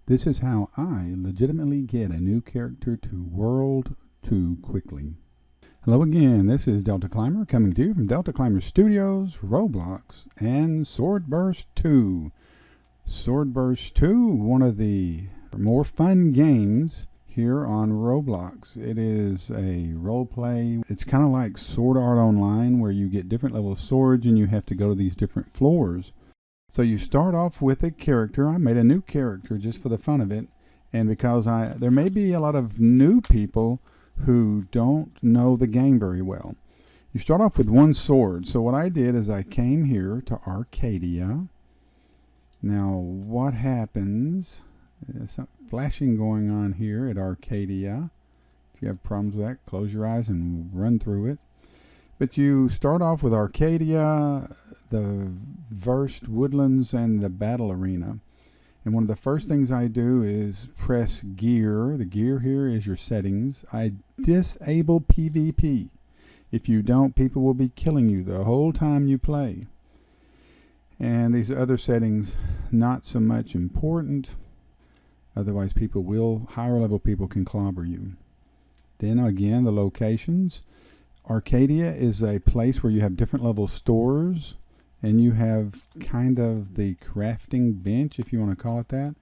This is how I legitimately get a new character to World 2 quickly. Hello again, this is Delta Climber coming to you from Delta Climber Studios, Roblox, and SwordBurst 2. SwordBurst 2, one of the more fun games here on Roblox. It is a role play. It's kind of like Sword Art Online, where you get different level of swords and you have to go to these different floors. So you start off with a character. I made a new character just for the fun of it, and because there may be a lot of new people who don't know the game very well. You start off with one sword. So what I did is I came here to Arcadia. Now what happens, there's some flashing going on here at Arcadia. If you have problems with that, close your eyes and run through it. But you start off with Arcadia, the versed woodlands, and the battle arena. And one of the first things I do is press gear. The gear here is your settings. I disable PvP. If you don't, people will be killing you the whole time you play. And these other settings, not so much important. Otherwise, higher level people can clobber you. Then again, the locations. Arcadia is a place where you have different level stores, and you have kind of the crafting bench, if you want to call it that.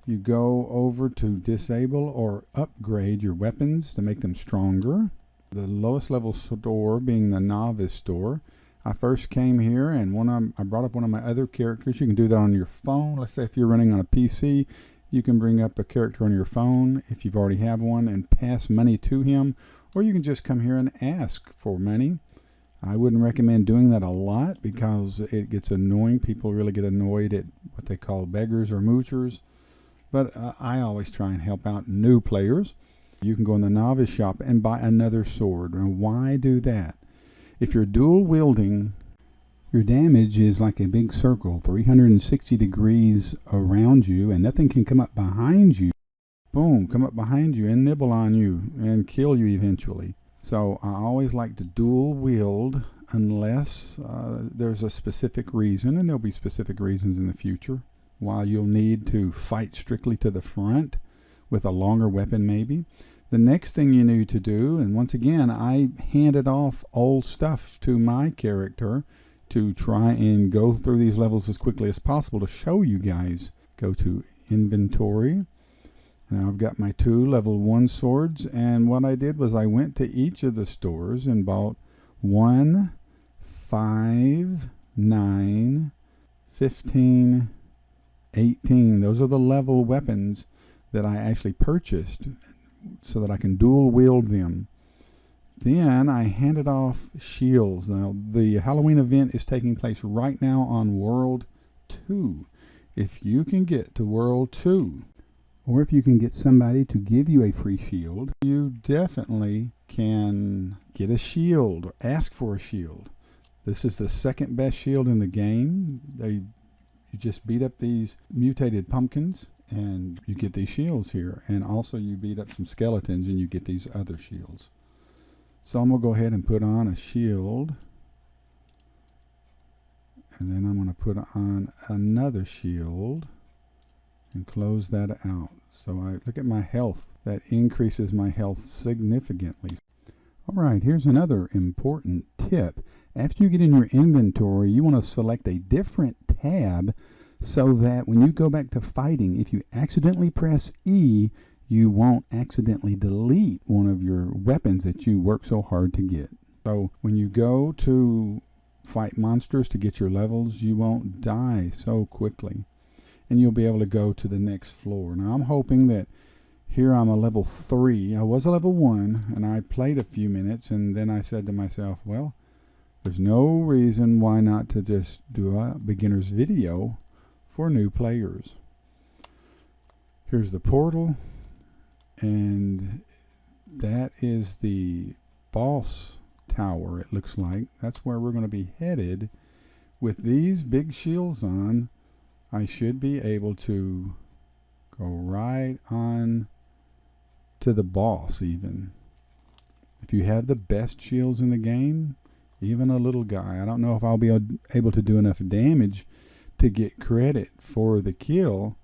You go over to disable or upgrade your weapons to make them stronger. The lowest level store being the Novice store. I first came here and I brought up one of my other characters. You can do that on your phone. Let's say if you're running on a PC, you can bring up a character on your phone if you've already have one and pass money to him. Or you can just come here and ask for money. I wouldn't recommend doing that a lot because it gets annoying. People really get annoyed at what they call beggars or moochers. But I always try and help out new players. You can go in the Novice Shop and buy another sword. Now, why do that? If you're dual wielding, your damage is like a big circle, 360 degrees around you, and nothing can come up behind you. Boom, come up behind you and nibble on you and kill you eventually. So I always like to dual wield unless there's a specific reason, and there'll be specific reasons in the future, while you'll need to fight strictly to the front with a longer weapon maybe. The next thing you need to do, and once again, I handed off old stuff to my character to try and go through these levels as quickly as possible to show you guys. Go to inventory. Now I've got my 2 level 1 swords, and what I did was I went to each of the stores and bought 1, 5, 9, 15, 18. Those are the level weapons that I actually purchased so that I can dual wield them. Then I handed off shields. Now the Halloween event is taking place right now on World 2. If you can get to World 2, or if you can get somebody to give you a free shield, you definitely can get a shield or ask for a shield. This is the second best shield in the game. You just beat up these mutated pumpkins and you get these shields here. And also you beat up some skeletons and you get these other shields. So I'm going to go ahead and put on a shield. And then I'm going to put on another shield and close that out. So I look at my health. That increases my health significantly. Alright, here's another important tip. After you get in your inventory, you want to select a different tab so that when you go back to fighting, if you accidentally press E, you won't accidentally delete one of your weapons that you work so hard to get. So when you go to fight monsters to get your levels, you won't die so quickly. And you'll be able to go to the next floor. Now I'm hoping that here I'm a level 3. I was a level 1 and I played a few minutes, and then I said to myself, well, there's no reason why not to just do a beginner's video for new players. Here's the portal, and that is the boss tower, it looks like. That's where we're going to be headed. With these big shields on, I should be able to go right on to the boss even. If you have the best shields in the game, even a little guy, I don't know if I'll be able to do enough damage to get credit for the kill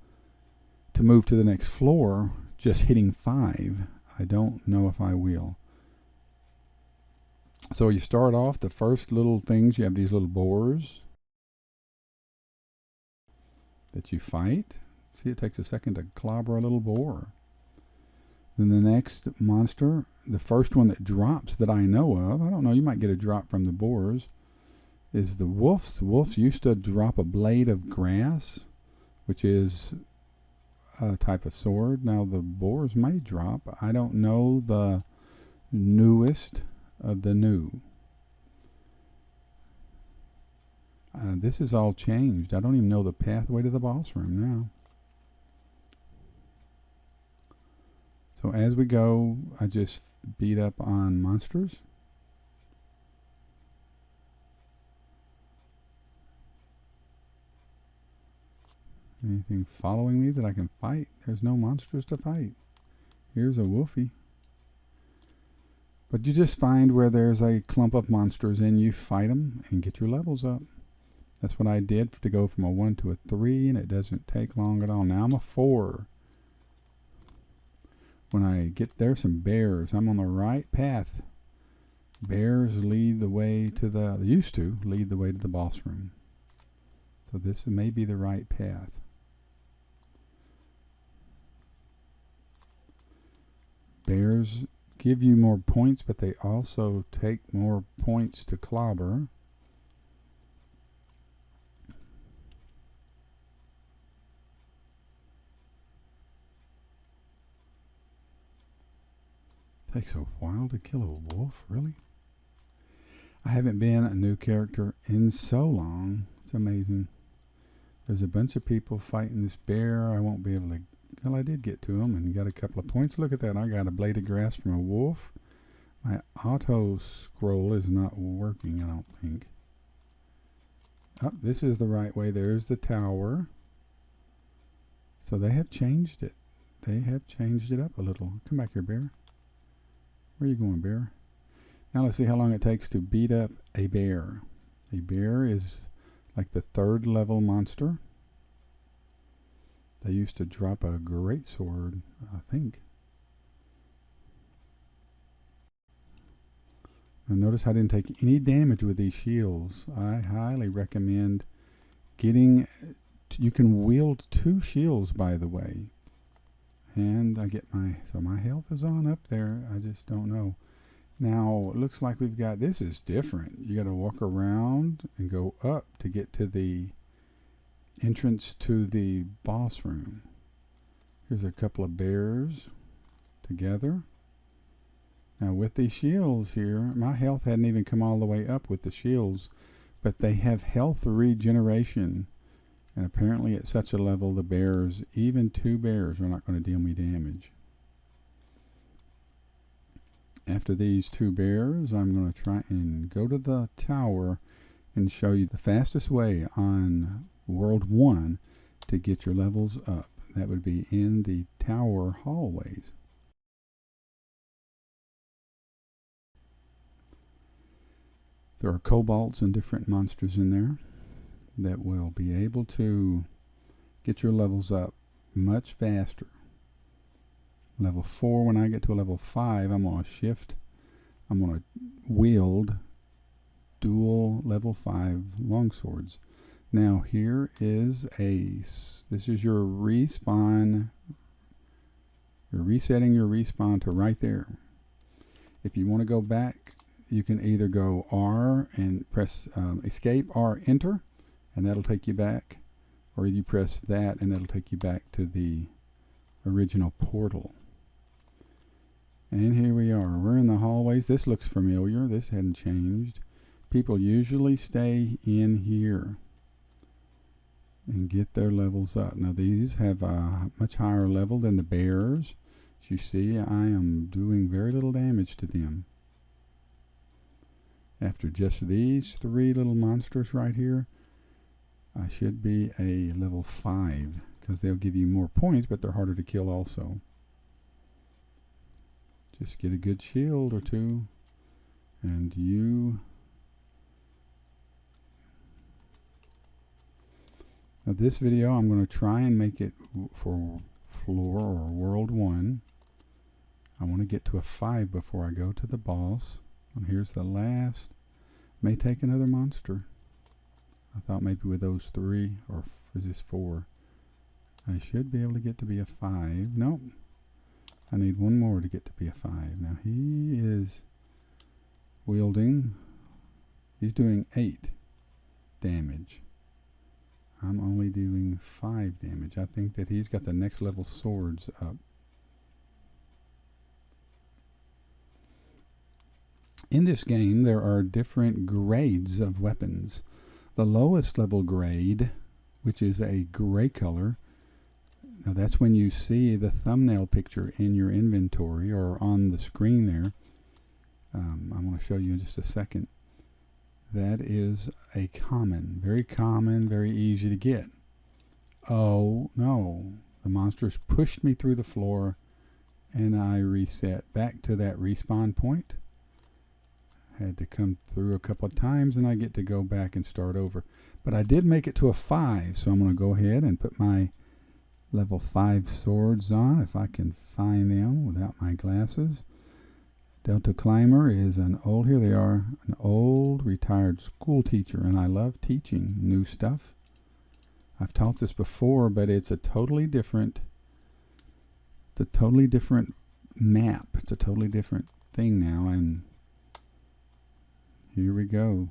to move to the next floor just hitting 5. I don't know if I will. So you start off, the first little things, you have these little boars that you fight. See, it takes a second to clobber a little boar. Then the next monster, the first one that drops that I know of, I don't know, you might get a drop from the boars, is the wolves. The wolves used to drop a blade of grass, which is a type of sword. Now the boars may drop. I don't know the newest of the new. This is all changed. I don't even know the pathway to the boss room now. So as we go, I just beat up on monsters. Anything following me that I can fight? There's no monsters to fight. Here's a wolfie. But you just find where there's a clump of monsters and you fight them and get your levels up. That's what I did to go from a 1 to a 3, and it doesn't take long at all. Now I'm a 4. When I get there, some bears. I'm on the right path. Bears lead the way to the, they used to lead the way to the boss room. So this may be the right path. Bears give you more points, but they also take more points to clobber. Takes a while to kill a wolf, really? I haven't been a new character in so long. It's amazing. There's a bunch of people fighting this bear. I won't be able to, well, I did get to him and got a couple of points. Look at that. I got a blade of grass from a wolf. My auto scroll is not working, I don't think. Oh, this is the right way. There's the tower. So they have changed it. They have changed it up a little. Come back here, bear. Where are you going, bear? Now let's see how long it takes to beat up a bear. A bear is like the 3rd level monster. They used to drop a great sword, I think. Now notice I didn't take any damage with these shields. I highly recommend getting, you can wield 2 shields, by the way. And I get so my health is on up there. I just don't know. Now, it looks like we've got, this is different. You got to walk around and go up to get to the entrance to the boss room. Here's a couple of bears together. Now, with these shields here, my health hadn't even come all the way up with the shields, but they have health regeneration. And apparently at such a level, the bears, even 2 bears, are not going to deal me damage. After these 2 bears, I'm going to try and go to the tower and show you the fastest way on World 1 to get your levels up. That would be in the tower hallways. There are kobolds and different monsters in there that will be able to get your levels up much faster. Level 4, when I get to a level 5, I'm going to shift. I'm going to wield dual level 5 longswords. Now here is this is your respawn. You're resetting your respawn to right there. If you want to go back, you can either go R and press escape or enter, and that'll take you back, or you press that and that'll take you back to the original portal. And here we are. We're in the hallways. This looks familiar. This hadn't changed. People usually stay in here and get their levels up. Now these have a much higher level than the bears. As you see, I am doing very little damage to them. After just these 3 little monsters right here, I should be a level 5, because they'll give you more points, but they're harder to kill also. Just get a good shield or 2, and you... Now this video, I'm going to try and make it for floor or world 1. I want to get to a 5 before I go to the boss. And here's the last. May take another monster. I thought maybe with those 3, or is this 4? I should be able to get to be a 5. Nope. I need one more to get to be a 5. Now he is wielding. He's doing 8 damage. I'm only doing 5 damage. I think that he's got the next level swords up. In this game, there are different grades of weapons. The lowest level grade, which is a gray color, now that's when you see the thumbnail picture in your inventory or on the screen there. I'm going to show you in just a second. That is a common, very easy to get. Oh no, the monsters pushed me through the floor and I reset back to that respawn point. Had to come through a couple of times and I get to go back and start over. But I did make it to a 5, so I'm going to go ahead and put my level 5 swords on if I can find them without my glasses. Delta Climber is an old, here they are, an old retired school teacher, and I love teaching new stuff. I've taught this before, but it's a totally different map. It's a totally different thing now, and here we go.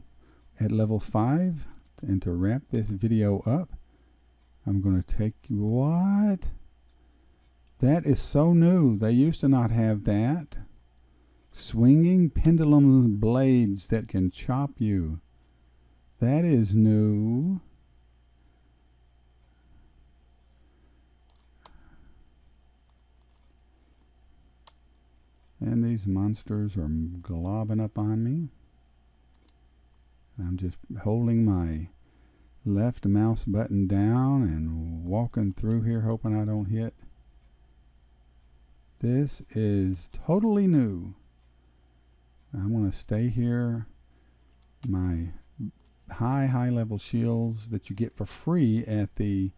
At level 5, and to wrap this video up, I'm going to take you, what? That is so new. They used to not have that. Swinging pendulum blades that can chop you. That is new. And these monsters are globbing up on me. I'm just holding my left mouse button down and walking through here hoping I don't hit. This is totally new. I'm going to stay here. My high level shields that you get for free at the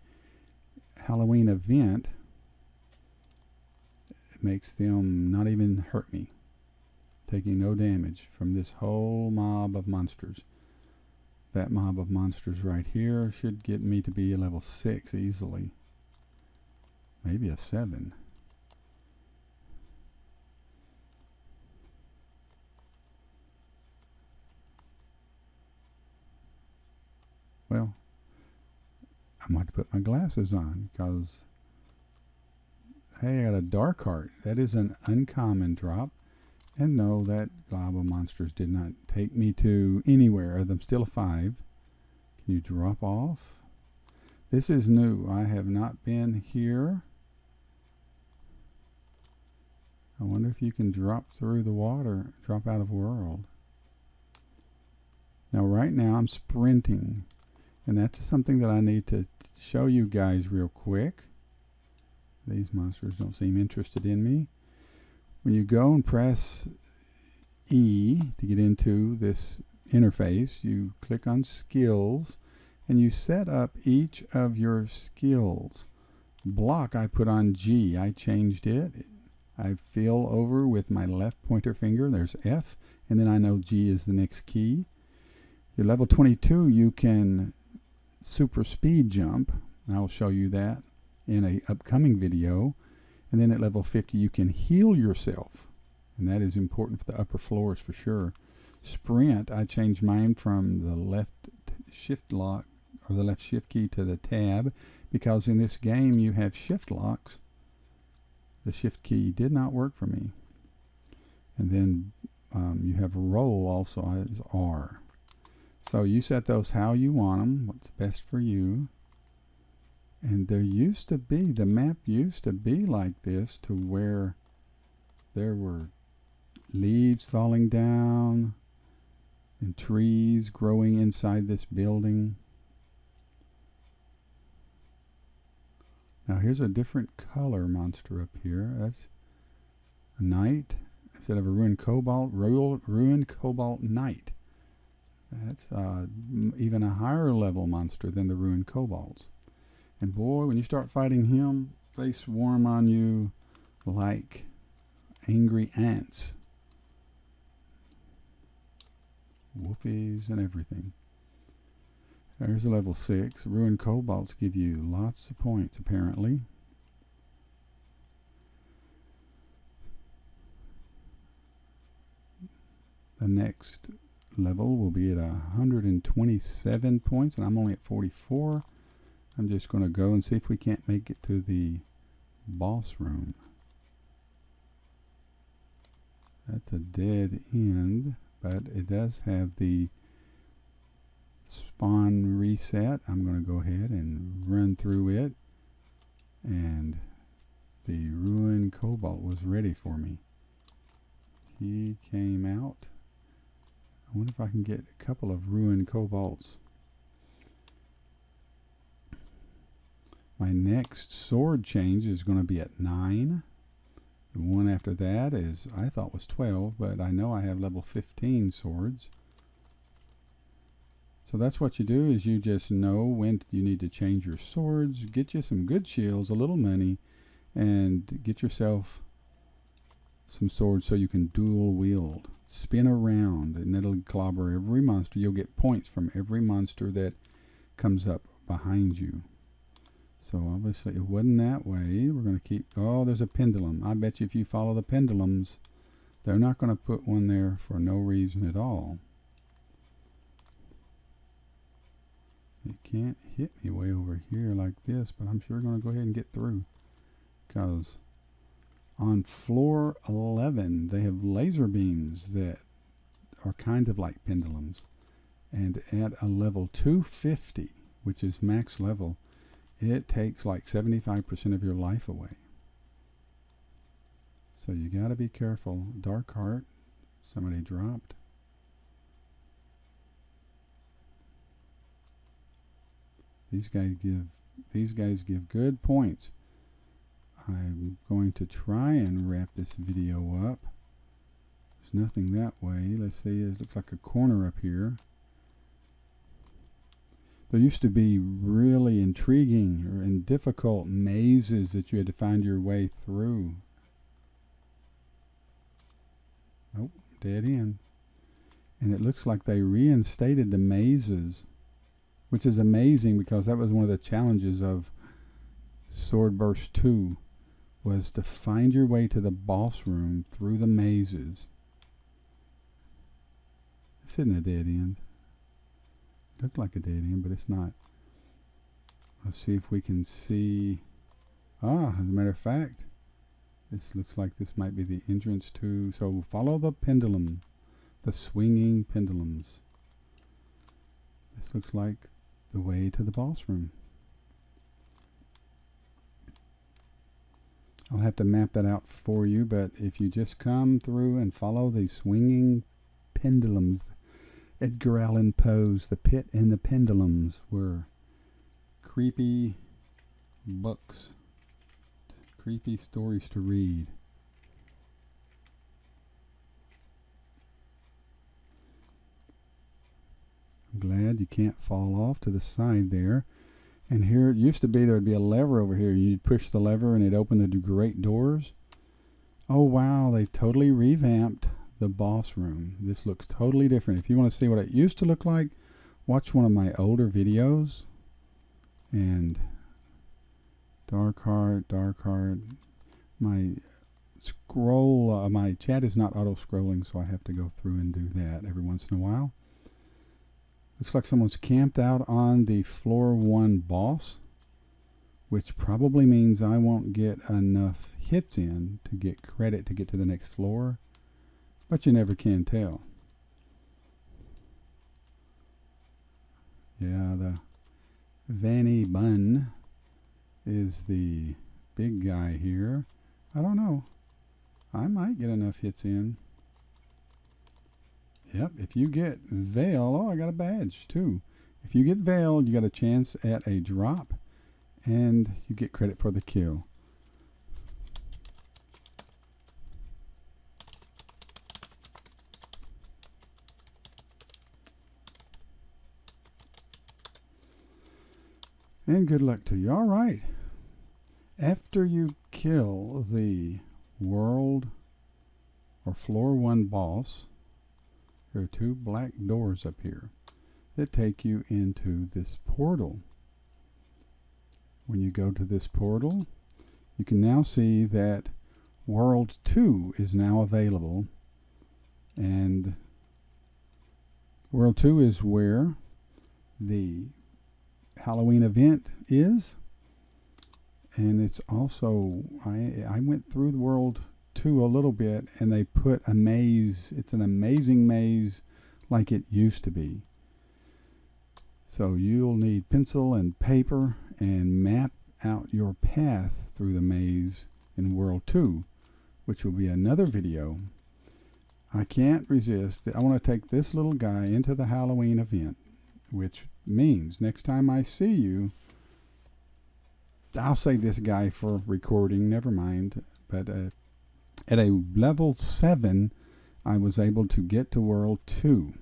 Halloween event, it makes them not even hurt me. Taking no damage from this whole mob of monsters. That mob of monsters right here should get me to be a level 6 easily. Maybe a 7. Well, I'm going to put my glasses on because, hey, I got a dark heart. That is an uncommon drop. And no, that glob of monsters did not take me to anywhere. I'm still a 5. Can you drop off? This is new. I have not been here. I wonder if you can drop through the water, drop out of world. Now right now I'm sprinting. And that's something that I need to show you guys real quick. These monsters don't seem interested in me. When you go and press E to get into this interface, you click on skills and you set up each of your skills. Block I put on G. I changed it. I feel over with my left pointer finger. There's F, and then I know G is the next key. Your level 22, you can super speed jump. I'll show you that in an upcoming video. And then at level 50 you can heal yourself, and that is important for the upper floors for sure. Sprint, I changed mine from the left shift lock or the left shift key to the tab because in this game you have shift locks. The shift key did not work for me. And then you have roll also as R. So you set those how you want them, what's best for you. And there used to be, the map used to be like this, to where there were leaves falling down and trees growing inside this building. Now here's a different color monster up here. That's a knight. Instead of a ruined cobalt, ruined cobalt knight. That's even a higher level monster than the ruined cobalts. And boy, when you start fighting him, they swarm on you like angry ants. Whoopies and everything. There's a level 6. Ruined Cobalts give you lots of points, apparently. The next level will be at 127 points, and I'm only at 44. I'm just going to go and see if we can't make it to the boss room. That's a dead end, but it does have the spawn reset. I'm going to go ahead and run through it, and the ruined cobalt was ready for me. He came out. I wonder if I can get a couple of ruined cobalts. My next sword change is going to be at 9. The one after that is, I thought was 12, but I know I have level 15 swords. So that's what you do, is you just know when you need to change your swords, get you some good shields, a little money, and get yourself some swords so you can dual wield. Spin around and it'll clobber every monster. You'll get points from every monster that comes up behind you. So obviously it wasn't that way. We're going to keep, oh, there's a pendulum. I bet you if you follow the pendulums, they're not going to put one there for no reason at all. It can't hit me way over here like this, but I'm sure going to go ahead and get through, because on floor 11, they have laser beams that are kind of like pendulums. And at a level 250, which is max level, it takes like 75% of your life away. So you got to be careful. Dark Heart, somebody dropped. These guys give good points. I'm going to try and wrap this video up. There's nothing that way. Let's see, it looks like a corner up here. There used to be really intriguing and difficult mazes that you had to find your way through. Nope, dead end. And it looks like they reinstated the mazes, which is amazing, because that was one of the challenges of SwordBurst 2. Was to find your way to the boss room through the mazes. This isn't a dead end. It looked like a dead end, but it's not. Let's see if we can see. Ah, as a matter of fact, this looks like this might be the entrance to. So follow the pendulum, the swinging pendulums. This looks like the way to the boss room. I'll have to map that out for you, but if you just come through and follow the swinging pendulums, Edgar Allan Poe's The Pit and the Pendulums were creepy books, creepy stories to read. I'm glad you can't fall off to the side there. And here, it used to be there would be a lever over here. You'd push the lever and it'd open the great doors. Oh wow, they totally revamped the boss room. This looks totally different. If you want to see what it used to look like, watch one of my older videos. And Dark Heart. My scroll, my chat is not auto-scrolling, so I have to go through and do that every once in a while. Looks like someone's camped out on the floor 1 boss, which probably means I won't get enough hits in to get credit to get to the next floor, but you never can tell. Yeah, the Vanny Bun is the big guy here. I don't know. I might get enough hits in. Yep, if you get Veil, oh, I got a badge too. If you get Veil, you got a chance at a drop, and you get credit for the kill. And good luck to you. All right. After you kill the world or floor 1 boss, there are 2 black doors up here that take you into this portal. When you go to this portal, you can now see that World 2 is now available, and World 2 is where the Halloween event is, and it's also, I went through the World 2 a little bit, and they put a maze. It's an amazing maze like it used to be. So you'll need pencil and paper and map out your path through the maze in World 2, which will be another video. I can't resist. I want to take this little guy into the Halloween event, which means next time I see you, I'll save this guy for recording, never mind. But at a level 7, I was able to get to World 2.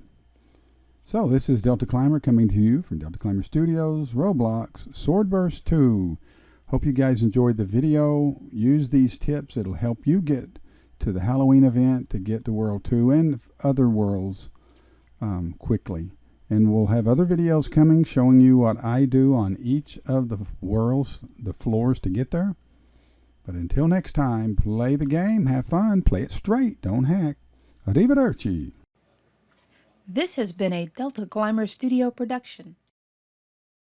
So this is Delta Climber coming to you from Delta Climber Studios, Roblox, SwordBurst 2. Hope you guys enjoyed the video. Use these tips. It'll help you get to the Halloween event, to get to World 2 and other worlds quickly. And we'll have other videos coming showing you what I do on each of the worlds, the floors to get there. But until next time, play the game, have fun, play it straight, don't hack. Arrivederci. This has been a Delta Climber Studio production.